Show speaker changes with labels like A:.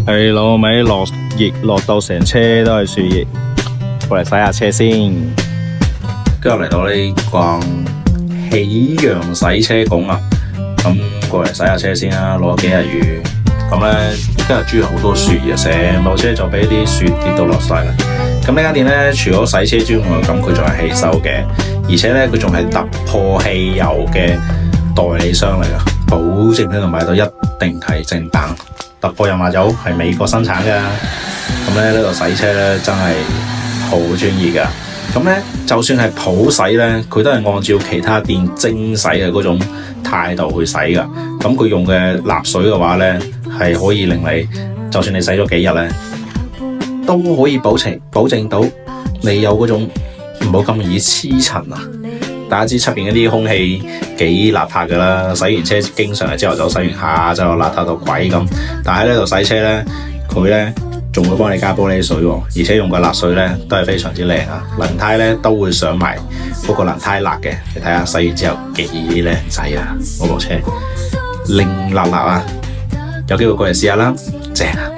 A: 係老味落熱落到成車都係樹葉，過嚟洗下車先。
B: 跟住嚟到呢逛喜洋洗車拱啊，咁過嚟洗下車先啦，攞幾日雨。咁咧今日主要好多樹葉，成部車就俾啲樹跌到落晒啦。咁呢間店咧，除咗洗車之外，咁佢仲係汽修嘅，而且咧佢仲係突破汽油嘅代理商嚟噶，保證呢度買到一定係正版。突破油麻油係美國生產噶，咁咧呢度洗車咧真係好專業噶。咁咧就算係普洗咧，佢都係按照其他店精洗嘅嗰種態度去洗噶。咁佢用嘅蠟水嘅話咧，係可以令你就算你洗咗幾日咧，都可以保證到你有嗰種唔好咁容易黐塵啊！大家知出邊嗰啲空氣幾邋遢噶啦，洗完車經常係朝頭早洗完下晝邋遢到鬼咁。但係呢度洗車咧，佢咧仲會幫你加玻璃水喎，而且用個蠟水咧都係非常之靚啊！輪胎咧都會上埋嗰個輪胎蠟嘅，你睇下洗完之後幾靚仔啊！我部車靚辣辣啊！有機會過嚟試下啦，正啊！